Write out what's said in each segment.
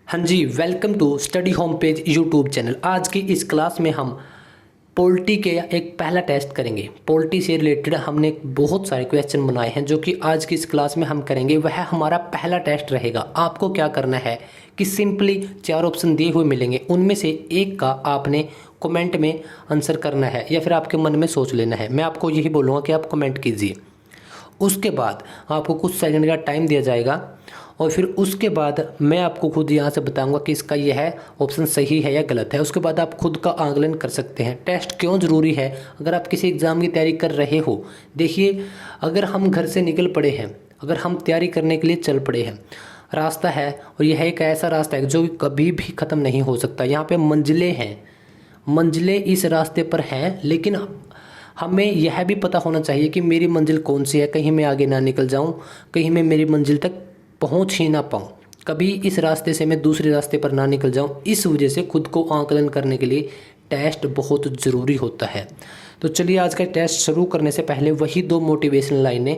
हाँ जी, welcome to study home page YouTube channel. आज की इस क्लास में हम पॉलिटी के एक पहला टेस्ट करेंगे। पॉलिटी से रिलेटेड हमने बहुत सारे क्वेश्चन बनाए हैं जो कि आज की इस क्लास में हम करेंगे। वह हमारा पहला टेस्ट रहेगा। आपको क्या करना है कि सिंपली 4 ऑप्शन दिए हुए मिलेंगे, उनमें से एक का आपने कमेंट में आंसर करना है या फिर आपके मन में सोच लेना है। मैं आपको यही बोलूँगा कि आप कमेंट कीजिए। उसके बाद आपको कुछ सेकंड का टाइम दिया जाएगा और फिर उसके बाद मैं आपको खुद यहाँ से बताऊंगा कि इसका यह है ऑप्शन सही है या गलत है। उसके बाद आप खुद का आकलन कर सकते हैं। टेस्ट क्यों ज़रूरी है? अगर आप किसी एग्ज़ाम की तैयारी कर रहे हो, देखिए अगर हम घर से निकल पड़े हैं, अगर हम तैयारी करने के लिए चल पड़े हैं, रास्ता है और यह एक ऐसा रास्ता है जो कभी भी ख़त्म नहीं हो सकता। यहाँ पे मंजिलें हैं, मंजिलें इस रास्ते पर हैं, लेकिन हमें यह भी पता होना चाहिए कि मेरी मंजिल कौन सी है। कहीं मैं आगे ना निकल जाऊं, कहीं मैं मेरी मंजिल तक पहुंच ही ना पाऊं, कभी इस रास्ते से मैं दूसरे रास्ते पर ना निकल जाऊं। इस वजह से खुद को आकलन करने के लिए टेस्ट बहुत ज़रूरी होता है। तो चलिए आज का टेस्ट शुरू करने से पहले वही 2 मोटिवेशनल लाइनें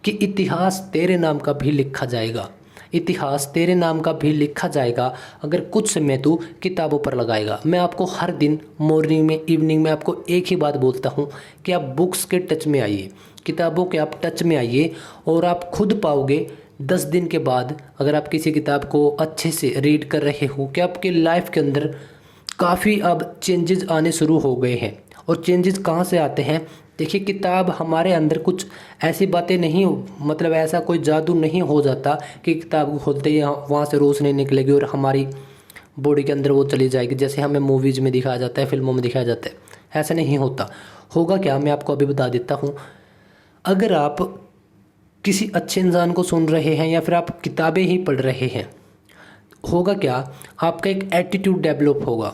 कि इतिहास तेरे नाम का भी लिखा जाएगा, इतिहास तेरे नाम का भी लिखा जाएगा अगर कुछ समय तू किताबों पर लगाएगा। मैं आपको हर दिन मॉर्निंग में, इवनिंग में आपको एक ही बात बोलता हूँ कि आप बुक्स के टच में आइए, किताबों के आप टच में आइए और आप खुद पाओगे 10 दिन के बाद, अगर आप किसी किताब को अच्छे से रीड कर रहे हो, कि आपके लाइफ के अंदर काफ़ी अब चेंजेस आने शुरू हो गए हैं। और चेंजेस कहाँ से आते हैं? देखिए, किताब हमारे अंदर कुछ ऐसी बातें नहीं, मतलब ऐसा कोई जादू नहीं हो जाता कि किताब को खोलते ही वहाँ से रोशनी निकलेगी और हमारी बॉडी के अंदर वो चली जाएगी, जैसे हमें मूवीज़ में दिखाया जाता है, फिल्मों में दिखाया जाता है। ऐसा नहीं होता। होगा क्या, मैं आपको अभी बता देता हूँ। अगर आप किसी अच्छे इंसान को सुन रहे हैं या फिर आप किताबें ही पढ़ रहे हैं, होगा क्या, आपका एक एटीट्यूड डेवलप होगा।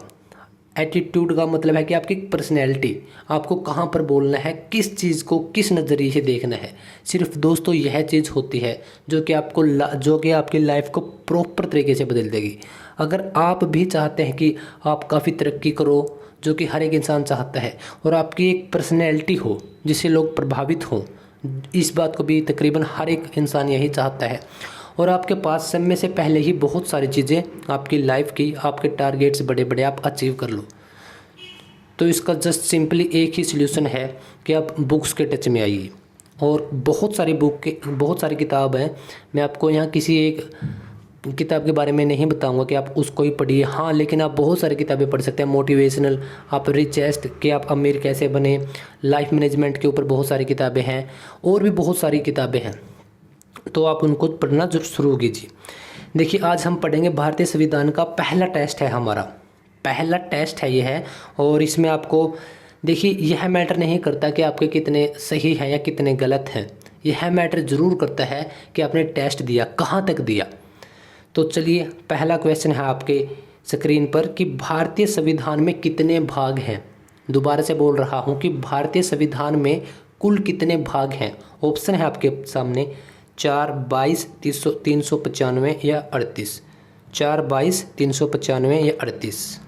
एटीट्यूड का मतलब है कि आपकी पर्सनैलिटी, आपको कहाँ पर बोलना है, किस चीज़ को किस नज़रिए से देखना है। सिर्फ दोस्तों यह चीज़ होती है जो कि जो कि आपकी लाइफ को प्रॉपर तरीके से बदल देगी। अगर आप भी चाहते हैं कि आप काफ़ी तरक्की करो, जो कि हर एक इंसान चाहता है, और आपकी एक पर्सनैलिटी हो जिससे लोग प्रभावित हों, इस बात को भी तकरीबन हर एक इंसान यही चाहता है, और आपके पास समय से पहले ही बहुत सारी चीज़ें आपकी लाइफ की, आपके टारगेट्स बड़े बड़े आप अचीव कर लो, तो इसका जस्ट सिंपली एक ही सल्यूशन है कि आप बुक्स के टच में आइए। और बहुत सारी किताब हैं। मैं आपको यहाँ किसी एक किताब के बारे में नहीं बताऊंगा कि आप उसको ही पढ़िए, हाँ, लेकिन आप बहुत सारी किताबें पढ़ सकते हैं। मोटिवेशनल, आप रिचेस्ट कि आप अमीर कैसे बने, लाइफ मैनेजमेंट के ऊपर बहुत सारी किताबें हैं, और भी बहुत सारी किताबें हैं, तो आप उनको पढ़ना जो शुरू कीजिए। देखिए, आज हम पढ़ेंगे भारतीय संविधान का पहला टेस्ट है, हमारा पहला टेस्ट है ये है। और इसमें आपको, देखिए, यह मैटर नहीं करता कि आपके कितने सही हैं या कितने गलत हैं, यह मैटर ज़रूर करता है कि आपने टेस्ट दिया, कहाँ तक दिया। तो चलिए, पहला क्वेश्चन है आपके स्क्रीन पर कि भारतीय संविधान में कितने भाग हैं। दोबारा से बोल रहा हूँ कि भारतीय संविधान में कुल कितने भाग हैं। ऑप्शन है आपके सामने 4, 22, 395 या 38। 4, 22, 395 या 38।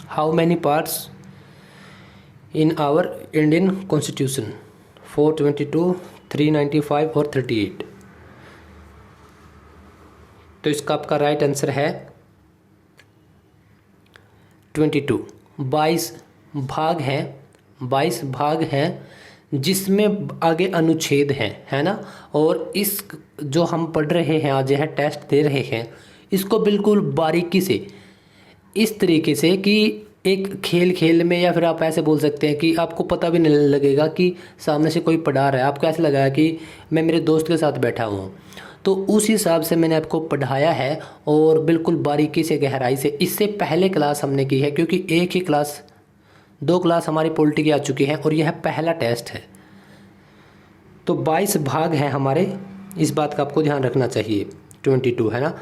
How many parts in our Indian constitution? 422, 395 और 38। तो इसका आपका राइट आंसर है 22। 22 भाग हैं, 22 भाग हैं, जिसमें आगे अनुच्छेद हैं, है ना। और इस जो हम पढ़ रहे हैं आज, यह टेस्ट दे रहे हैं, इसको बिल्कुल बारीकी से, इस तरीके से कि एक खेल खेल में, या फिर आप ऐसे बोल सकते हैं कि आपको पता भी नहीं लगेगा कि सामने से कोई पढ़ा रहा है, आपको ऐसा लगा कि मैं मेरे दोस्त के साथ बैठा हूँ। तो उस हिसाब से मैंने आपको पढ़ाया है, और बिल्कुल बारीकी से, गहराई से। इससे पहले क्लास हमने की है, क्योंकि एक ही क्लास, 2 क्लास हमारी पॉलिटी की आ चुकी है और यह पहला टेस्ट है। तो 22 भाग हैं हमारे, इस बात का आपको ध्यान रखना चाहिए। 22 है ना।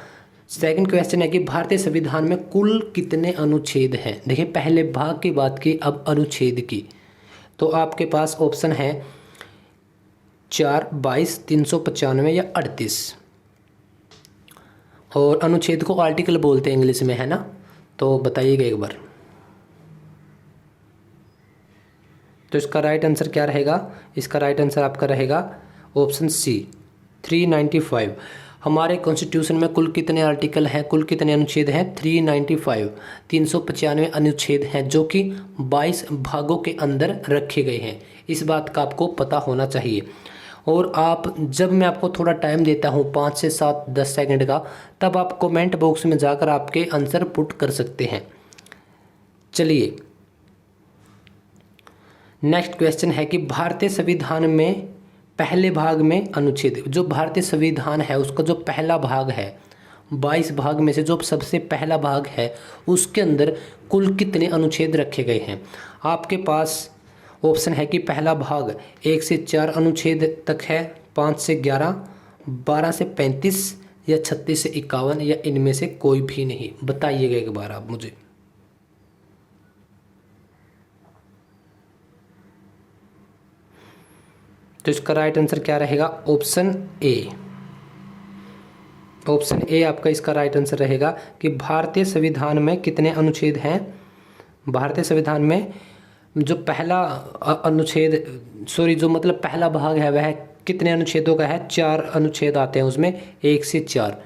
सेकंड क्वेश्चन है कि भारतीय संविधान में कुल कितने अनुच्छेद हैं। देखिए, पहले भाग की बात की, अब अनुच्छेद की। तो आपके पास ऑप्शन है 4, 22, 395 या 38। और अनुच्छेद को आर्टिकल बोलते हैं इंग्लिश में, है ना। तो बताइएगा एक बार। तो इसका राइट आंसर क्या रहेगा? इसका राइट आंसर आपका रहेगा ऑप्शन सी, 395। हमारे कॉन्स्टिट्यूशन में कुल कितने आर्टिकल हैं, कुल कितने अनुच्छेद हैं? 395 395 अनुच्छेद हैं जो कि 22 भागों के अंदर रखे गए हैं। इस बात का आपको पता होना चाहिए। और आप जब मैं आपको थोड़ा टाइम देता हूँ 5 से 7 10 सेकंड का, तब आप कमेंट बॉक्स में जाकर आपके आंसर पुट कर सकते हैं। चलिए नेक्स्ट क्वेश्चन है कि भारतीय संविधान में पहले भाग में अनुच्छेद, जो भारतीय संविधान है उसका जो पहला भाग है, 22 भाग में से जो सबसे पहला भाग है उसके अंदर कुल कितने अनुच्छेद रखे गए हैं? आपके पास ऑप्शन है कि पहला भाग 1 से 4 अनुच्छेद तक है, 5 से 11, 12 से 35 या 36 से 51 या इनमें से कोई भी नहीं। बताइएगा एक बार आप मुझे। तो इसका राइट आंसर क्या रहेगा? Option A. ऑप्शन ए आपका इसका राइट आंसर रहेगा कि भारतीय संविधान में कितने अनुच्छेद हैं? भारतीय संविधान में जो पहला अनुच्छेद जो मतलब पहला भाग है वह कितने अनुच्छेदों का है? 4 अनुच्छेद आते हैं उसमें, 1 से 4।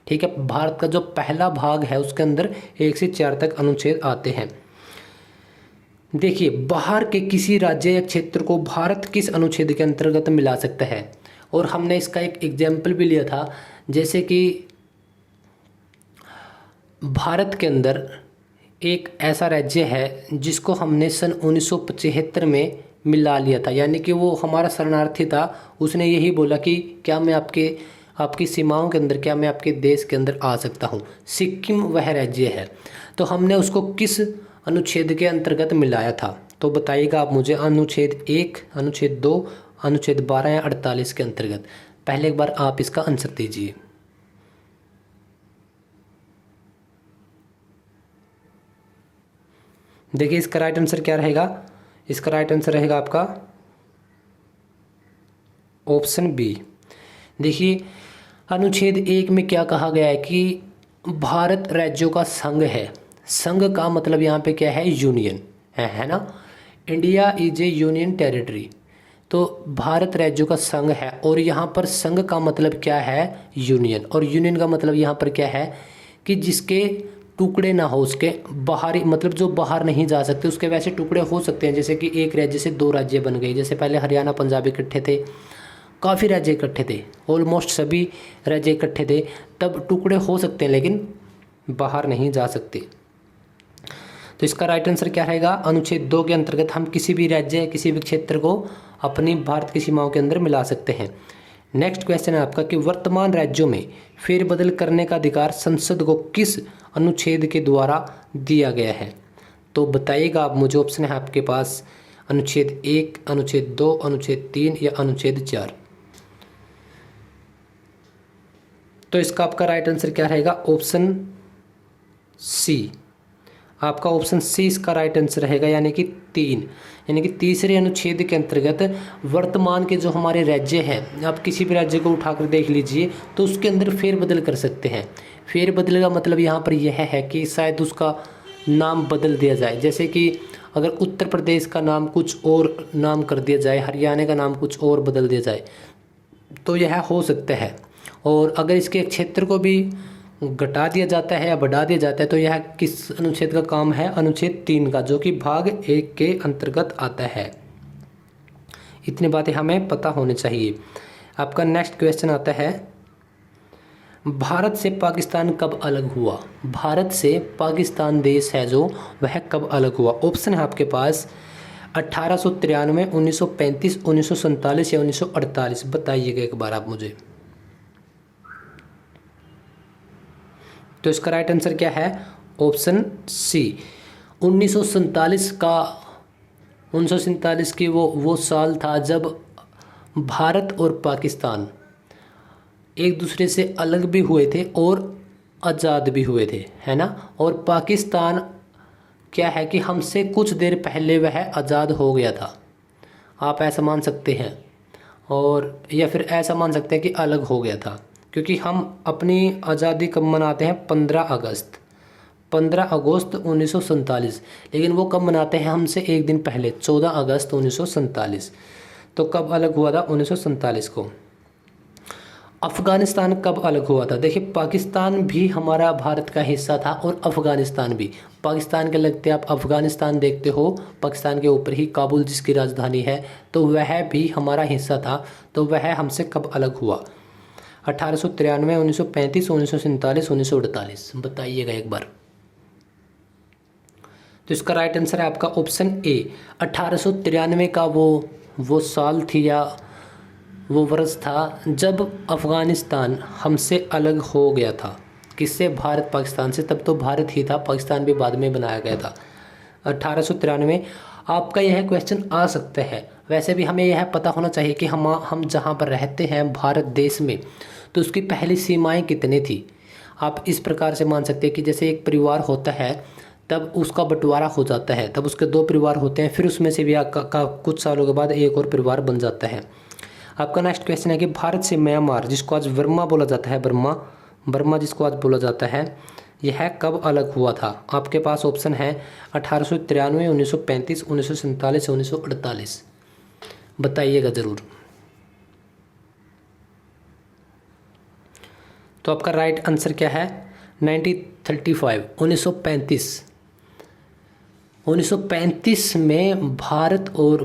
ठीक है, भारत का जो पहला भाग है उसके अंदर 1 से 4 तक अनुच्छेद आते हैं। देखिए, बाहर के किसी राज्य या क्षेत्र को भारत किस अनुच्छेद के अंतर्गत मिला सकता है? और हमने इसका एक एग्जाम्पल भी लिया था, जैसे कि भारत के अंदर एक ऐसा राज्य है जिसको हमने सन 1975 में मिला लिया था, यानी कि वो हमारा शरणार्थी था। उसने यही बोला कि क्या मैं आपकी सीमाओं के अंदर, क्या मैं आपके देश के अंदर आ सकता हूँ? सिक्किम वह राज्य है। तो हमने उसको किस अनुच्छेद के अंतर्गत मिलाया था? तो बताइएगा आप मुझे। अनुच्छेद 1, अनुच्छेद 2, अनुच्छेद 12 या 48 के अंतर्गत। पहले एक बार आप इसका आंसर दीजिए। देखिए इसका राइट आंसर क्या रहेगा? इसका राइट आंसर रहेगा आपका ऑप्शन बी। देखिए अनुच्छेद 1 में क्या कहा गया है कि भारत राज्यों का संघ है। संघ का मतलब यहाँ पे क्या है? यूनियन है ना। India is A union territory. तो भारत राज्यों का संघ है और यहाँ पर संघ का मतलब क्या है? यूनियन। और यूनियन का मतलब यहाँ पर क्या है कि जिसके टुकड़े ना हो, उसके बाहरी मतलब जो बाहर नहीं जा सकते उसके वैसे टुकड़े हो सकते हैं। जैसे कि एक राज्य से 2 राज्य बन गए, जैसे पहले हरियाणा पंजाब इकट्ठे थे, काफ़ी राज्य इकट्ठे थे, ऑलमोस्ट सभी राज्य इकट्ठे थे, तब टुकड़े हो सकते हैं लेकिन बाहर नहीं जा सकते। तो इसका राइट आंसर क्या रहेगा? अनुच्छेद 2 के अंतर्गत हम किसी भी राज्य, किसी भी क्षेत्र को अपनी भारत की सीमाओं के अंदर मिला सकते हैं। नेक्स्ट क्वेश्चन है आपका कि वर्तमान राज्यों में फेरबदल करने का अधिकार संसद को किस अनुच्छेद के द्वारा दिया गया है? तो बताइएगा आप मुझे। ऑप्शन है आपके पास अनुच्छेद 1, अनुच्छेद 2, अनुच्छेद 3 या अनुच्छेद 4। तो इसका आपका राइट आंसर क्या रहेगा? Option C. आपका ऑप्शन सी इसका राइट आंसर रहेगा, यानी कि 3, यानी कि तीसरे अनुच्छेद के अंतर्गत वर्तमान के जो हमारे राज्य हैं, आप किसी भी राज्य को उठाकर देख लीजिए तो उसके अंदर फेरबदल कर सकते हैं। फेरबदल का मतलब यहाँ पर यह है कि शायद उसका नाम बदल दिया जाए। जैसे कि अगर उत्तर प्रदेश का नाम कुछ और नाम कर दिया जाए, हरियाणा का नाम कुछ और बदल दिया जाए, तो यह हो सकता है। और अगर इसके क्षेत्र को भी घटा दिया जाता है या बढ़ा दिया जाता है तो यह किस अनुच्छेद का काम है? अनुच्छेद 3 का, जो कि भाग 1 के अंतर्गत आता है। इतनी बातें हमें पता होनी चाहिए। आपका नेक्स्ट क्वेश्चन आता है, भारत से पाकिस्तान कब अलग हुआ? भारत से पाकिस्तान देश है जो, वह कब अलग हुआ? ऑप्शन है आपके पास 1893, 1935, 1947 या 1948। बताइएगा एक बार आप मुझे। तो इसका राइट आंसर क्या है? Option C. 1947 की वो साल था जब भारत और पाकिस्तान एक दूसरे से अलग भी हुए थे और आज़ाद भी हुए थे, है ना। और पाकिस्तान क्या है कि हमसे कुछ देर पहले वह आज़ाद हो गया था, आप ऐसा मान सकते हैं। और या फिर ऐसा मान सकते हैं कि अलग हो गया था, क्योंकि हम अपनी आज़ादी कब मनाते हैं? 15 अगस्त 1947। लेकिन वो कब मनाते हैं? हमसे एक दिन पहले, 14 अगस्त 1947। तो कब अलग हुआ था? 1947 को। अफ़गानिस्तान कब अलग हुआ था? देखिए, पाकिस्तान भी हमारा भारत का हिस्सा था और अफ़गानिस्तान भी। पाकिस्तान के लगते आप अफ़गानिस्तान देखते हो, पाकिस्तान के ऊपर ही काबुल जिसकी राजधानी है, तो वह भी हमारा हिस्सा था। तो वह हमसे कब अलग हुआ? 1893, 1935, 1947, 1948। बताइएगा एक बार। तो इसका राइट आंसर है आपका ऑप्शन ए, 1893 का वो साल थी या वो वर्ष था जब अफ़गानिस्तान हमसे अलग हो गया था। किससे? भारत पाकिस्तान से। तब तो भारत ही था, पाकिस्तान भी बाद में बनाया गया था। 1893। आपका यह क्वेश्चन आ सकता है। वैसे भी हमें यह पता होना चाहिए कि हम जहाँ पर रहते हैं भारत देश में, तो उसकी पहली सीमाएं कितनी थी। आप इस प्रकार से मान सकते हैं कि जैसे एक परिवार होता है, तब उसका बंटवारा हो जाता है, तब उसके 2 परिवार होते हैं, फिर उसमें से भी कुछ सालों के बाद एक और परिवार बन जाता है। आपका नेक्स्ट क्वेश्चन है कि भारत से म्यांमार, जिसको आज बर्मा बोला जाता है, बर्मा जिसको आज बोला जाता है, यह कब अलग हुआ था? आपके पास ऑप्शन है 1893, 1935, 1947, 1948। बताइएगा ज़रूर। तो आपका राइट आंसर क्या है? 1935, 1935। 1935 में भारत और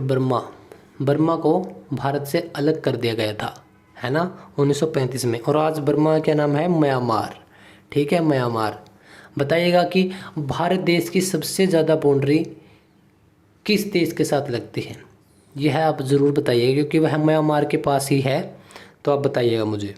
बर्मा को भारत से अलग कर दिया गया था, है ना, 1935 में। और आज बर्मा क्या नाम है? म्यांमार। ठीक है, म्यांमार। बताइएगा कि भारत देश की सबसे ज़्यादा बाउंड्री किस देश के साथ लगती है? यह आप ज़रूर बताइएगा, क्योंकि वह म्यांमार के पास ही है। तो आप बताइएगा मुझे।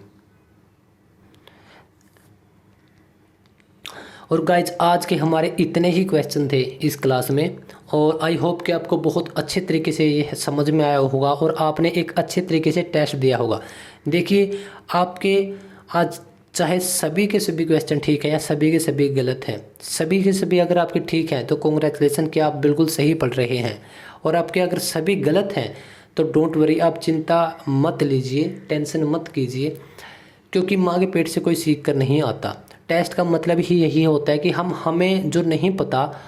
और गाइज, आज के हमारे इतने ही क्वेश्चन थे इस क्लास में, और आई होप कि आपको बहुत अच्छे तरीके से ये समझ में आया होगा और आपने एक अच्छे तरीके से टेस्ट दिया होगा। देखिए, आपके आज चाहे सभी के सभी क्वेश्चन ठीक है या सभी के सभी गलत हैं, सभी के सभी अगर आपके ठीक हैं तो कॉन्ग्रेचुलेसन कि आप बिल्कुल सही पढ़ रहे हैं। और आपके अगर सभी गलत हैं तो डोंट वरी, आप चिंता मत लीजिए, टेंशन मत कीजिए, क्योंकि माँ के पेट से कोई सीख कर नहीं आता। टेस्ट का मतलब ही यही होता है कि हमें जो नहीं पता,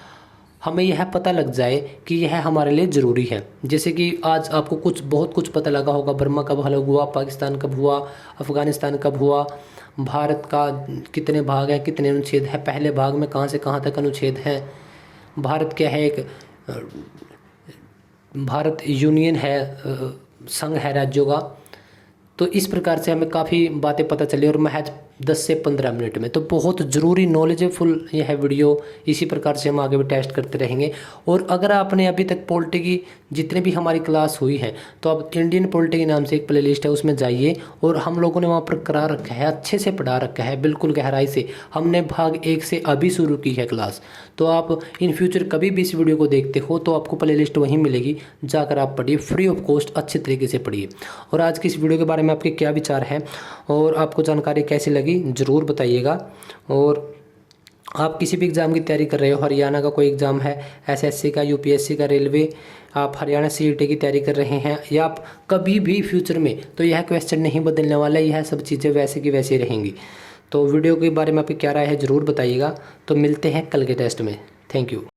हमें यह पता लग जाए कि यह हमारे लिए ज़रूरी है। जैसे कि आज आपको बहुत कुछ पता लगा होगा, बर्मा कब अलग हुआ, पाकिस्तान कब हुआ, अफ़गानिस्तान कब हुआ, भारत का कितने भाग हैं, कितने अनुच्छेद हैं, पहले भाग में कहाँ से कहाँ तक अनुच्छेद हैं, भारत क्या है, एक भारत यूनियन है, संघ है राज्यों का। तो इस प्रकार से हमें काफ़ी बातें पता चली, और महज 10 से 15 मिनट में। तो बहुत ज़रूरी नॉलेजफुल यह वीडियो, इसी प्रकार से हम आगे भी टेस्ट करते रहेंगे। और अगर आपने अभी तक पॉलिटी की जितने भी हमारी क्लास हुई है, तो आप इंडियन पॉलिटी के नाम से एक प्लेलिस्ट है, उसमें जाइए, और हम लोगों ने वहाँ पर करा रखा है, अच्छे से पढ़ा रखा है, बिल्कुल गहराई से। हमने भाग 1 से अभी शुरू की है क्लास। तो आप इन फ्यूचर कभी भी इस वीडियो को देखते हो तो आपको प्लेलिस्ट वहीं मिलेगी, जाकर आप पढ़िए, फ्री ऑफ कॉस्ट अच्छे तरीके से पढ़िए। और आज की इस वीडियो के बारे में आपके क्या विचार हैं और आपको जानकारी कैसी लगी ज़रूर बताइएगा। और आप किसी भी एग्ज़ाम की तैयारी कर रहे हो, हरियाणा का कोई एग्ज़ाम है, एसएससी का, यूपीएससी का, रेलवे, आप हरियाणा सीईटी की तैयारी कर रहे हैं, या आप कभी भी फ्यूचर में, तो यह क्वेश्चन नहीं बदलने वाला, यह सब चीज़ें वैसे की वैसे रहेंगी। तो वीडियो के बारे में आपकी क्या राय है ज़रूर बताइएगा। तो मिलते हैं कल के टेस्ट में। Thank you.